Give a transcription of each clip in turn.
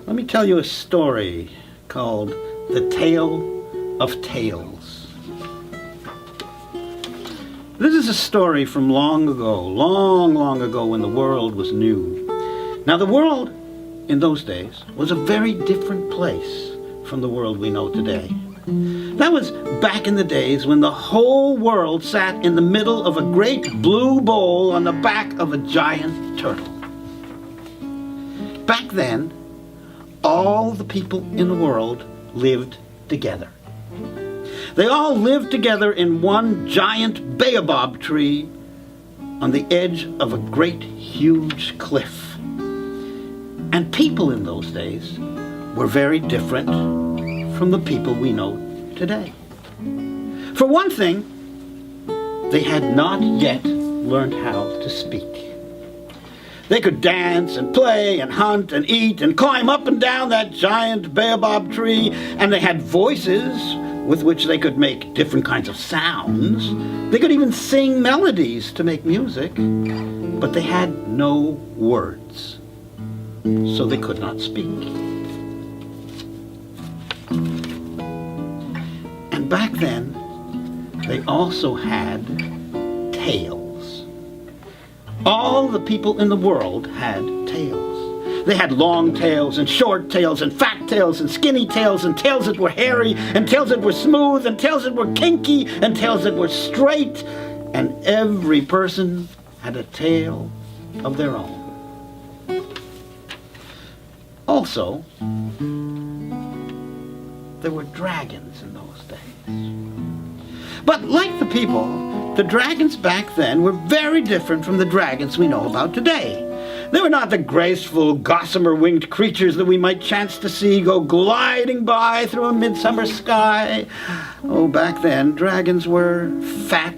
Let me tell you a story called The Tale of Tales. This is a story from long ago, long ago when the world was new. Now the world in those days was a very different place from the world we know today. That was back in the days when the whole world sat in the middle of a great blue bowl on the back of a giant turtle. Back then, all the people in the world lived together. They all lived together in one giant baobab tree on the edge of a great huge cliff. And people in those days were very different from the people we know today. For one thing, they had not yet learned how to speak. They could dance and play and hunt and eat and climb up and down that giant baobab tree, and they had voices with which they could make different kinds of sounds. They could even sing melodies to make music, but they had no words, so they could not speak. And back then, they also had tails. All the people in the world had tails. They had long tails and short tails and fat tails and skinny tails and tails that were hairy and tails that were smooth and tails that were kinky and tails that were straight. And every person had a tail of their own. Also, there were dragons in those days. But like the people, the dragons back then were very different from the dragons we know about today. They were not the graceful, gossamer-winged creatures that we might chance to see go gliding by through a midsummer sky. Oh, back then, dragons were fat,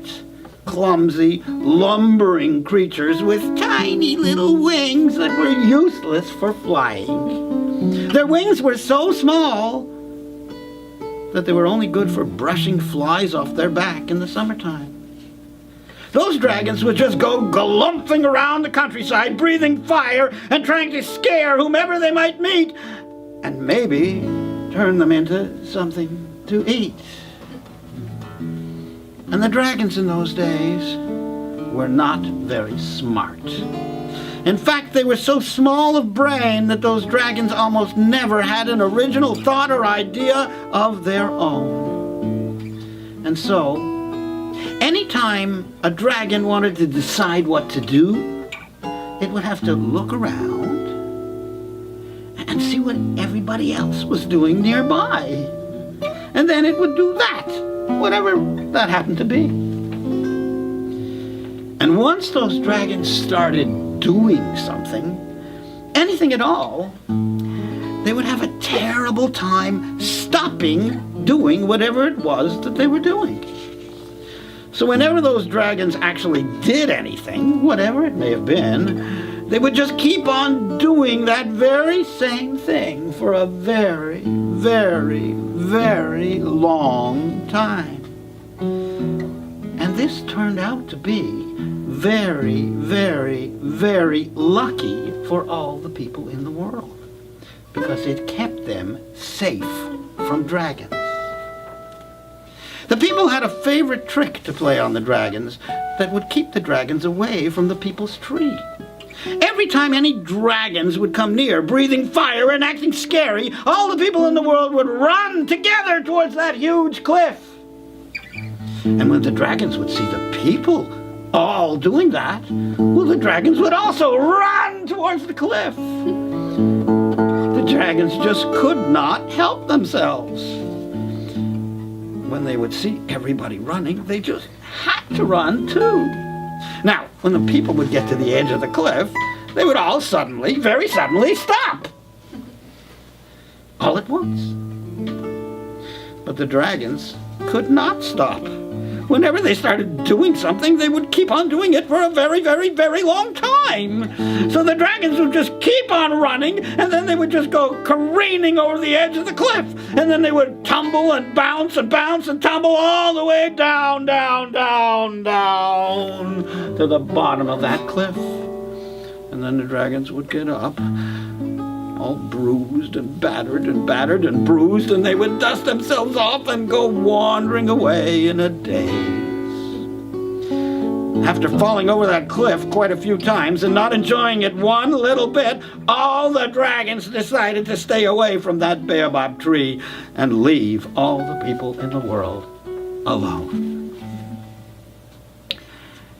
clumsy, lumbering creatures with tiny little wings that were useless for flying. Their wings were so small that they were only good for brushing flies off their back in the summertime. Those dragons would just go galumphing around the countryside, breathing fire and trying to scare whomever they might meet, and maybe turn them into something to eat. And the dragons in those days were not very smart. In fact, they were so small of brain that those dragons almost never had an original thought or idea of their own. And so, anytime a dragon wanted to decide what to do, it would have to look around and see what everybody else was doing nearby. And then it would do that, whatever that happened to be. And once those dragons started doing something, anything at all, they would have a terrible time stopping doing whatever it was that they were doing. So whenever those dragons actually did anything, whatever it may have been, they would just keep on doing that very same thing for a very, very, very long time. And this turned out to be very, very, very lucky for all the people in the world, because it kept them safe from dragons. The people had a favorite trick to play on the dragons that would keep the dragons away from the people's tree. Every time any dragons would come near, breathing fire and acting scary, all the people in the world would run together towards that huge cliff. And when the dragons would see the people all doing that, well, the dragons would also run towards the cliff. The dragons just could not help themselves. When they would see everybody running, they just had to run too. Now, when the people would get to the edge of the cliff, they would all suddenly, very suddenly, stop. All at once. But the dragons could not stop. Whenever they started doing something, they would keep on doing it for a very, very, very long time. So the dragons would just keep on running, and then they would just go careening over the edge of the cliff. And then they would tumble and bounce and bounce and tumble all the way down, down, down, down to the bottom of that cliff. And then the dragons would get up all bruised and battered and bruised, and they would dust themselves off and go wandering away in a daze. After falling over that cliff quite a few times and not enjoying it one little bit, all the dragons decided to stay away from that baobab tree and leave all the people in the world alone.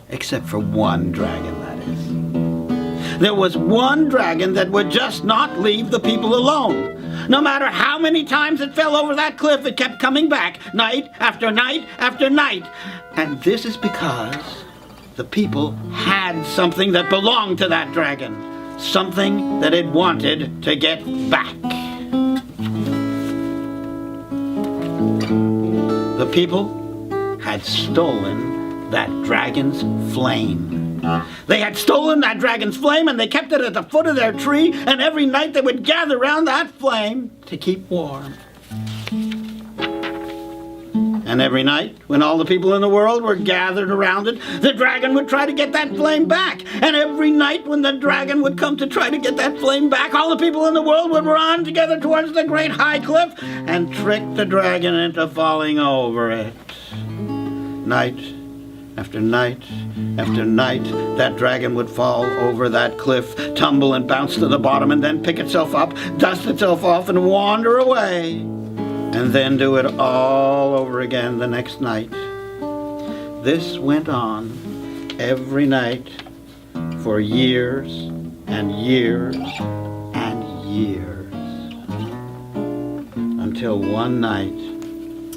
Except for one dragon, that is. There was one dragon that would just not leave the people alone. No matter how many times it fell over that cliff, it kept coming back, night after night after night. And this is because the people had something that belonged to that dragon, something that it wanted to get back. The people had stolen that dragon's flame. They had stolen that dragon's flame, and they kept it at the foot of their tree, and every night they would gather around that flame to keep warm. And every night, when all the people in the world were gathered around it, the dragon would try to get that flame back. And every night when the dragon would come to try to get that flame back, all the people in the world would run together towards the great high cliff and trick the dragon into falling over it. Night after night after night, that dragon would fall over that cliff, tumble and bounce to the bottom, and then pick itself up, dust itself off, and wander away. And then do it all over again the next night. This went on every night for years and years and years. Until one night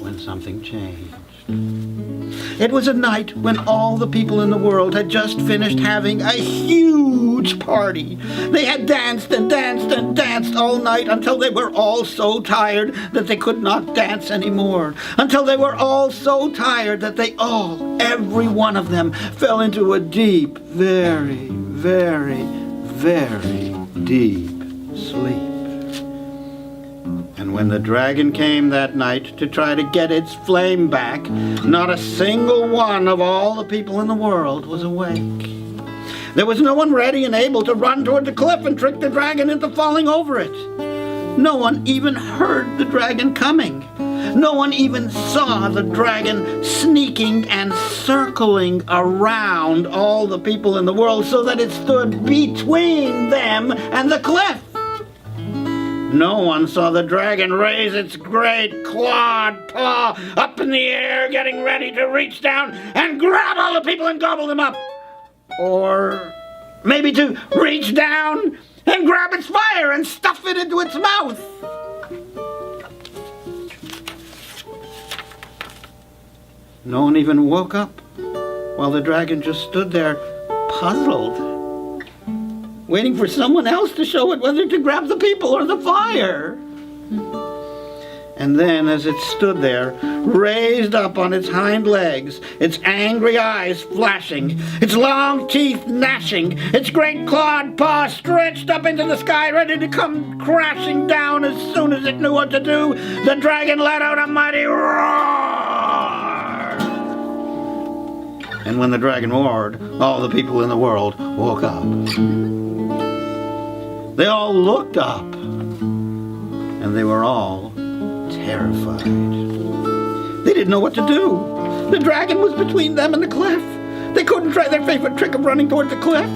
when something changed. It was a night when all the people in the world had just finished having a huge party. They had danced and danced and danced all night until they were all so tired that they could not dance anymore. Until they were all so tired that they all, every one of them, fell into a deep, very, very, very deep sleep. And when the dragon came that night to try to get its flame back, not a single one of all the people in the world was awake. There was no one ready and able to run toward the cliff and trick the dragon into falling over it. No one even heard the dragon coming. No one even saw the dragon sneaking and circling around all the people in the world so that it stood between them and the cliff. No one saw the dragon raise its great clawed paw up in the air, getting ready to reach down and grab all the people and gobble them up. Or maybe to reach down and grab its fire and stuff it into its mouth. No one even woke up while the dragon just stood there, puzzled, waiting for someone else to show it whether to grab the people or the fire. And then, as it stood there, raised up on its hind legs, its angry eyes flashing, its long teeth gnashing, its great clawed paw stretched up into the sky, ready to come crashing down as soon as it knew what to do, the dragon let out a mighty roar. And when the dragon roared, all the people in the world woke up. They all looked up, and they were all terrified. They didn't know what to do. The dragon was between them and the cliff. They couldn't try their favorite trick of running towards the cliff.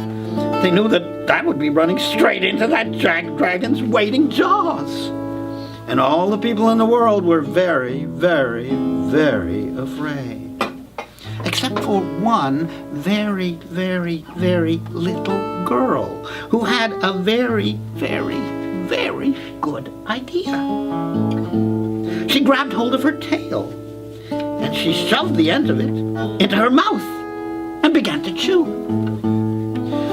They knew that would be running straight into that dragon's waiting jaws. And all the people in the world were very, very, very afraid. Except for one very, very, very little girl who had a very, very, very good idea. She grabbed hold of her tail and she shoved the end of it into her mouth and began to chew.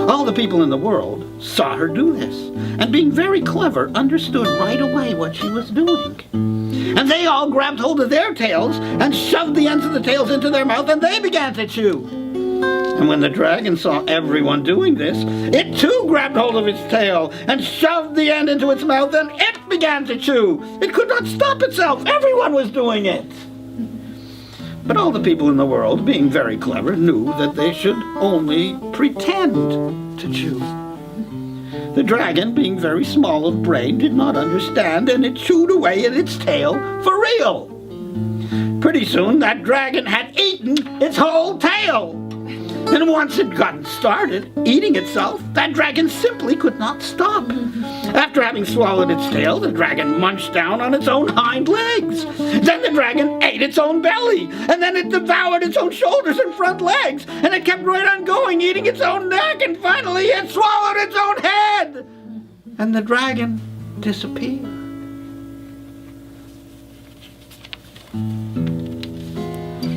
All the people in the world saw her do this, and being very clever, understood right away what she was doing. And they all grabbed hold of their tails and shoved the ends of the tails into their mouth, and they began to chew. And when the dragon saw everyone doing this, it too grabbed hold of its tail and shoved the end into its mouth, and it began to chew. It could not stop itself. Everyone was doing it. But all the people in the world, being very clever, knew that they should only pretend to chew. The dragon, being very small of brain, did not understand, and it chewed away at its tail for real. Pretty soon that dragon had eaten its whole tail. And once it gotten started eating itself, that dragon simply could not stop. After having swallowed its tail, the dragon munched down on its own hind legs. Then the dragon ate its own belly, and then it devoured its own shoulders and front legs, and it kept right on going, eating its own neck, and finally it swallowed its own head. And the dragon disappeared.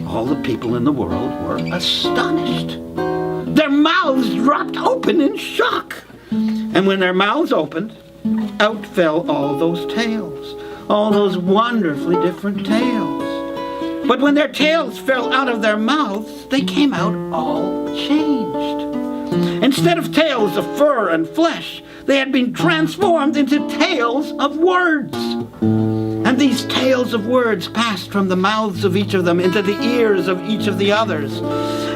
All the people in the world were astonished. Their mouths dropped open in shock. And when their mouths opened, out fell all those tails, all those wonderfully different tails. But when their tails fell out of their mouths, they came out all changed. Instead of tails of fur and flesh, they had been transformed into tails of words. And these tails of words passed from the mouths of each of them into the ears of each of the others.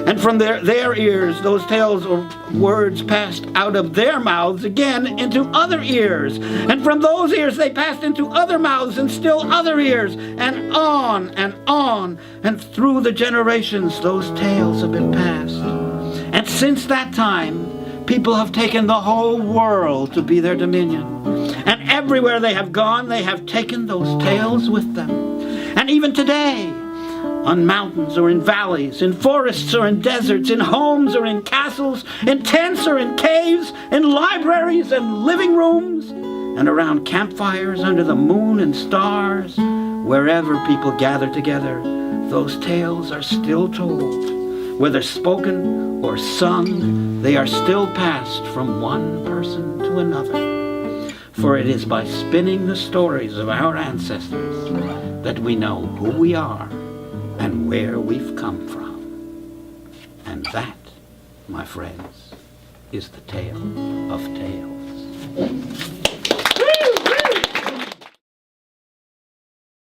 And from their ears, those tails of words passed out of their mouths again into other ears. And from those ears they passed into other mouths and still other ears. And on and on. And through the generations, those tails have been passed. And since that time, people have taken the whole world to be their dominion. And everywhere they have gone, they have taken those tails with them. And even today, on mountains or in valleys, in forests or in deserts, in homes or in castles, in tents or in caves, in libraries and living rooms, and around campfires under the moon and stars, wherever people gather together, those tales are still told. Whether spoken or sung, they are still passed from one person to another. For it is by spinning the stories of our ancestors that we know who we are and where we've come from. And that, my friends, is the tale of tales.